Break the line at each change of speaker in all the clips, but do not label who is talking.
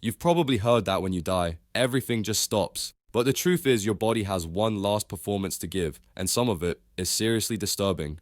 You've probably heard that when you die, everything just stops. But the truth is your body has one last performance to give, and some of it is seriously disturbing.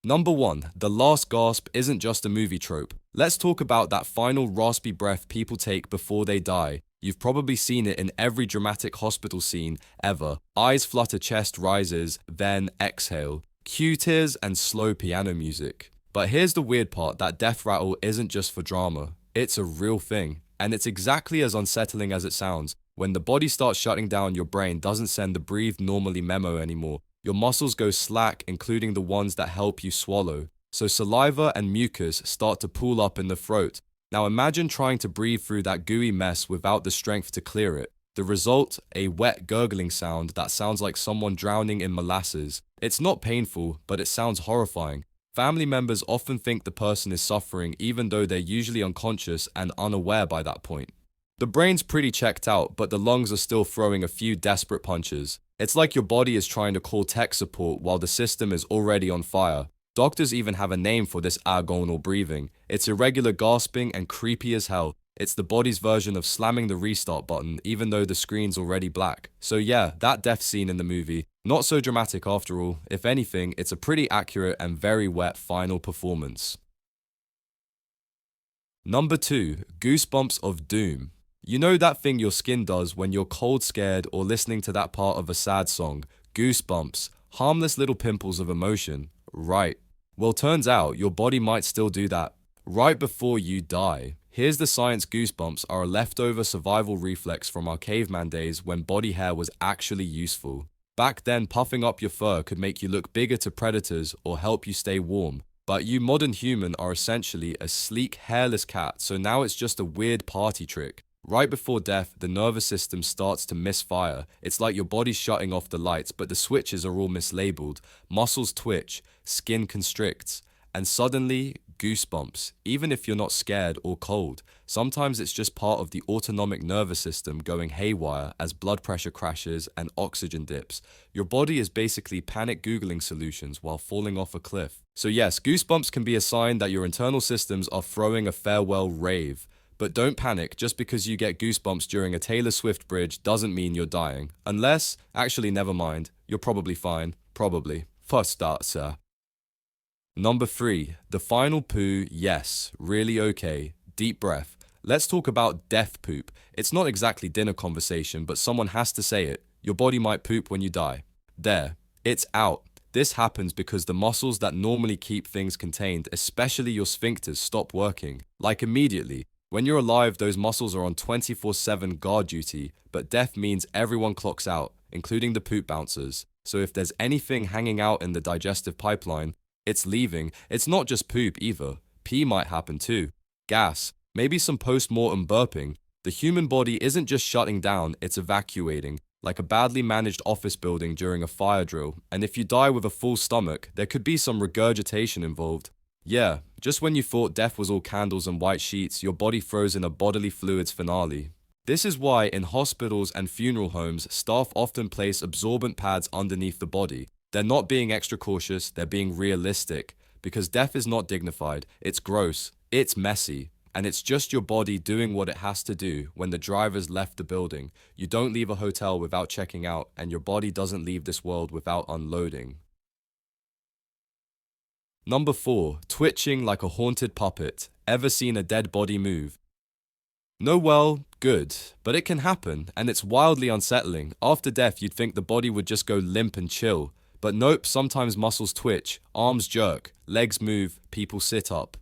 Number 1, the last gasp isn't just a movie trope. Let's talk about that final raspy breath people take before they die. You've probably seen it in every dramatic hospital scene ever. Eyes flutter, chest rises, then exhale. Cue tears and slow piano music. But here's the weird part, that death rattle isn't just for drama. It's a real thing. And it's exactly as unsettling as it sounds. When the body starts shutting down, your brain doesn't send the breathe normally memo anymore. Your muscles go slack, including the ones that help you swallow. So saliva and mucus start to pool up in the throat. Now imagine trying to breathe through that gooey mess without the strength to clear it. The result, a wet gurgling sound that sounds like someone drowning in molasses. It's not painful, but it sounds horrifying. Family members often think the person is suffering even though they're usually unconscious and unaware by that point. The brain's pretty checked out, but the lungs are still throwing a few desperate punches. It's like your body is trying to call tech support while the system is already on fire. Doctors even have a name for this agonal breathing. It's irregular gasping and creepy as hell. It's the body's version of slamming the restart button even though the screen's already black. So yeah, that death scene in the movie, not so dramatic after all. If anything, it's a pretty accurate and very wet final performance. Number 2, goosebumps of doom. You know that thing your skin does when you're cold scared or listening to that part of a sad song? Goosebumps, harmless little pimples of emotion. Right. Well, turns out your body might still do that right before you die. Here's the science: goosebumps are a leftover survival reflex from our caveman days when body hair was actually useful. Back then, puffing up your fur could make you look bigger to predators or help you stay warm. But you modern human are essentially a sleek, hairless cat, so now it's just a weird party trick. Right before death, the nervous system starts to misfire. It's like your body's shutting off the lights, but the switches are all mislabeled. Muscles twitch, skin constricts, and suddenly, goosebumps, even if you're not scared or cold. Sometimes it's just part of the autonomic nervous system going haywire as blood pressure crashes and oxygen dips. Your body is basically panic Googling solutions while falling off a cliff. So yes, goosebumps can be a sign that your internal systems are throwing a farewell rave. But don't panic, just because you get goosebumps during a Taylor Swift bridge doesn't mean you're dying. Unless, actually never mind, you're probably fine. Probably. First start, sir. Number 3, the final poo, yes, really okay. Deep breath. Let's talk about death poop. It's not exactly dinner conversation, but someone has to say it. Your body might poop when you die. There. It's out. This happens because the muscles that normally keep things contained, especially your sphincters, stop working. Like immediately. When you're alive, those muscles are on 24/7 guard duty, but death means everyone clocks out, including the poop bouncers. So if there's anything hanging out in the digestive pipeline, it's leaving. It's not just poop either. Pee might happen too. Gas, maybe some post-mortem burping. The human body isn't just shutting down, it's evacuating, like a badly managed office building during a fire drill. And if you die with a full stomach, there could be some regurgitation involved. Yeah, just when you thought death was all candles and white sheets, your body throws in a bodily fluids finale. This is why in hospitals and funeral homes, staff often place absorbent pads underneath the body. They're not being extra cautious, they're being realistic. Because death is not dignified, it's gross, it's messy, and it's just your body doing what it has to do when the driver's left the building. You don't leave a hotel without checking out, and your body doesn't leave this world without unloading. Number 4, twitching like a haunted puppet. Ever seen a dead body move? No, well, good, but it can happen, and it's wildly unsettling. After death, you'd think the body would just go limp and chill. But nope, sometimes muscles twitch, arms jerk, legs move, people sit up.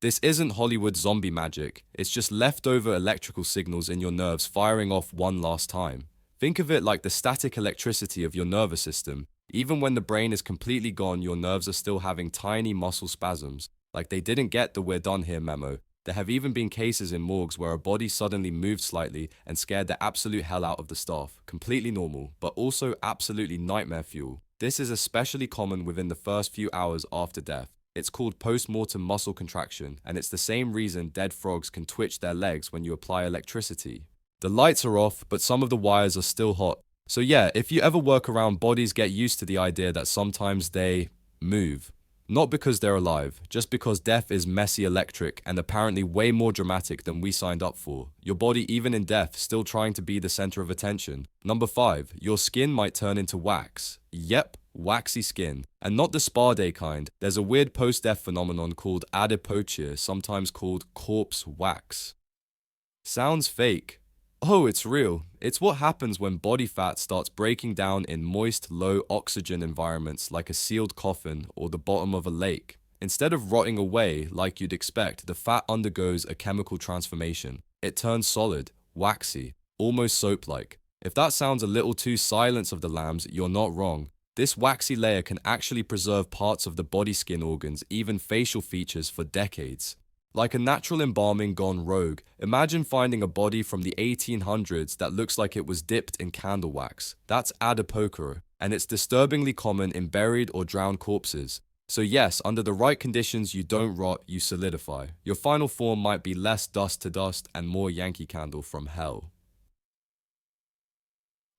This isn't Hollywood zombie magic, it's just leftover electrical signals in your nerves firing off one last time. Think of it like the static electricity of your nervous system. Even when the brain is completely gone, your nerves are still having tiny muscle spasms, like they didn't get the "we're done here" memo. There have even been cases in morgues where a body suddenly moved slightly and scared the absolute hell out of the staff. Completely normal, but also absolutely nightmare fuel. This is especially common within the first few hours after death. It's called post-mortem muscle contraction, and it's the same reason dead frogs can twitch their legs when you apply electricity. The lights are off, but some of the wires are still hot. So yeah, if you ever work around bodies, get used to the idea that sometimes they move. Not because they're alive, just because death is messy electric and apparently way more dramatic than we signed up for. Your body, even in death, still trying to be the center of attention. Number 5, your skin might turn into wax. Yep, waxy skin. And not the spa day kind. There's a weird post-death phenomenon called adipocia, sometimes called corpse wax. Sounds fake. Oh, it's real. It's what happens when body fat starts breaking down in moist, low oxygen environments like a sealed coffin or the bottom of a lake. Instead of rotting away like you'd expect, the fat undergoes a chemical transformation. It turns solid, waxy, almost soap-like. If that sounds a little too Silence of the Lambs, you're not wrong. This waxy layer can actually preserve parts of the body skin organs, even facial features, for decades. Like a natural embalming gone rogue, imagine finding a body from the 1800s that looks like it was dipped in candle wax. That's adipoca, and it's disturbingly common in buried or drowned corpses. So yes, under the right conditions, you don't rot, you solidify. Your final form might be less dust to dust and more Yankee Candle from hell.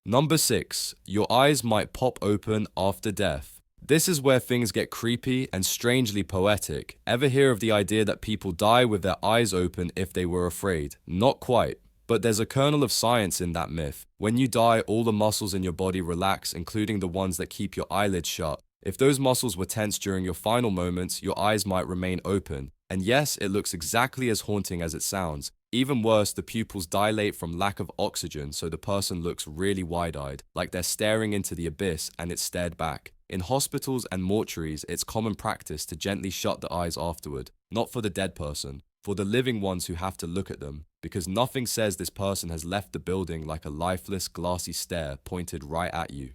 Number 6, your eyes might pop open after death. This is where things get creepy and strangely poetic. Ever hear of the idea that people die with their eyes open if they were afraid? Not quite. But there's a kernel of science in that myth. When you die, all the muscles in your body relax, including the ones that keep your eyelids shut. If those muscles were tense during your final moments, your eyes might remain open. And yes, it looks exactly as haunting as it sounds. Even worse, the pupils dilate from lack of oxygen, so the person looks really wide-eyed, like they're staring into the abyss and it's stared back. In hospitals and mortuaries, it's common practice to gently shut the eyes afterward, not for the dead person, for the living ones who have to look at them, because nothing says this person has left the building like a lifeless, glassy stare pointed right at you.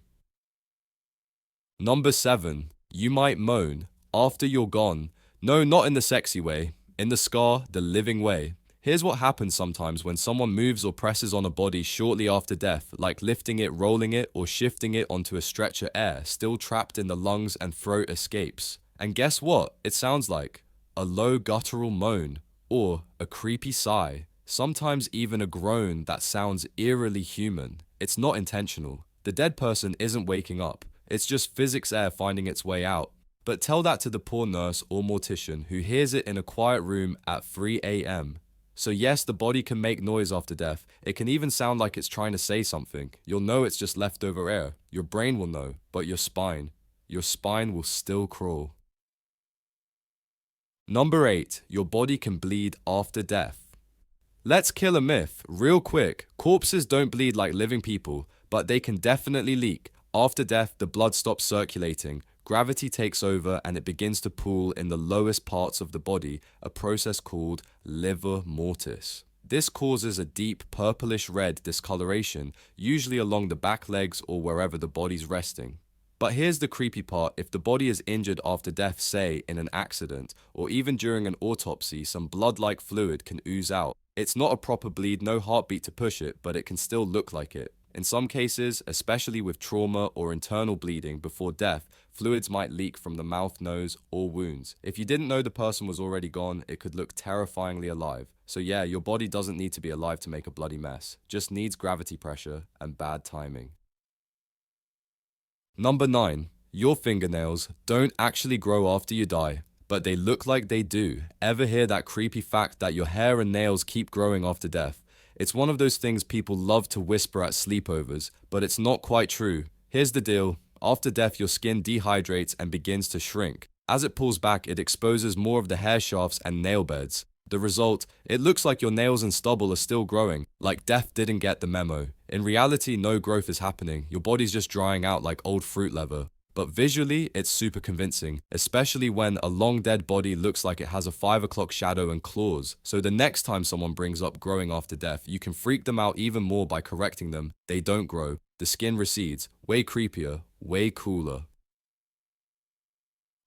Number 7, you might moan after you're gone. No, not in the sexy way, in the scar, the living way. Here's what happens sometimes when someone moves or presses on a body shortly after death, like lifting it, rolling it, or shifting it onto a stretcher. Air still trapped in the lungs and throat escapes. And guess what? It sounds like a low guttural moan, or a creepy sigh, sometimes even a groan that sounds eerily human. It's not intentional. The dead person isn't waking up. It's just physics air finding its way out. But tell that to the poor nurse or mortician who hears it in a quiet room at 3 a.m. So yes, the body can make noise after death. It can even sound like it's trying to say something. You'll know it's just leftover air. Your brain will know, but your spine will still crawl. Number 8, your body can bleed after death. Let's kill a myth, real quick. Corpses don't bleed like living people, but they can definitely leak. After death, the blood stops circulating. Gravity takes over and it begins to pool in the lowest parts of the body, a process called livor mortis. This causes a deep purplish-red discoloration, usually along the back legs or wherever the body's resting. But here's the creepy part: if the body is injured after death, say in an accident, or even during an autopsy, some blood-like fluid can ooze out. It's not a proper bleed, no heartbeat to push it, but it can still look like it. In some cases, especially with trauma or internal bleeding before death, fluids might leak from the mouth, nose, or wounds. If you didn't know the person was already gone, it could look terrifyingly alive. So yeah, your body doesn't need to be alive to make a bloody mess, just needs gravity pressure and bad timing. Number 9, your fingernails don't actually grow after you die, but they look like they do. Ever hear that creepy fact that your hair and nails keep growing after death? It's one of those things people love to whisper at sleepovers, but it's not quite true. Here's the deal: after death, your skin dehydrates and begins to shrink. As it pulls back, it exposes more of the hair shafts and nail beds. The result, it looks like your nails and stubble are still growing, like death didn't get the memo. In reality, no growth is happening. Your body's just drying out like old fruit leather. But visually, it's super convincing, especially when a long dead body looks like it has a 5 o'clock shadow and claws. So the next time someone brings up growing after death, you can freak them out even more by correcting them. They don't grow. The skin recedes. Way creepier, way cooler.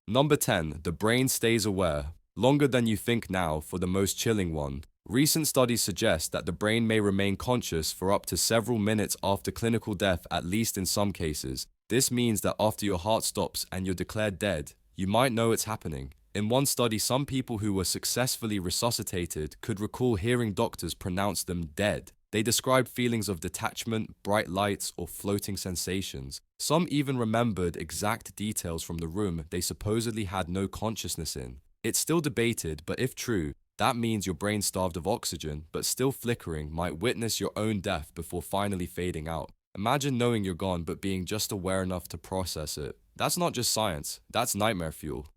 Number 10, the brain stays aware. Longer than you think now for the most chilling one. Recent studies suggest that the brain may remain conscious for up to several minutes after clinical death, at least in some cases. This means that after your heart stops and you're declared dead, you might know it's happening. In one study, some people who were successfully resuscitated could recall hearing doctors pronounce them dead. They described feelings of detachment, bright lights, or floating sensations. Some even remembered exact details from the room they supposedly had no consciousness in. It's still debated, but if true, that means your brain starved of oxygen, but still flickering, might witness your own death before finally fading out. Imagine knowing you're gone but being just aware enough to process it. That's not just science, that's nightmare fuel.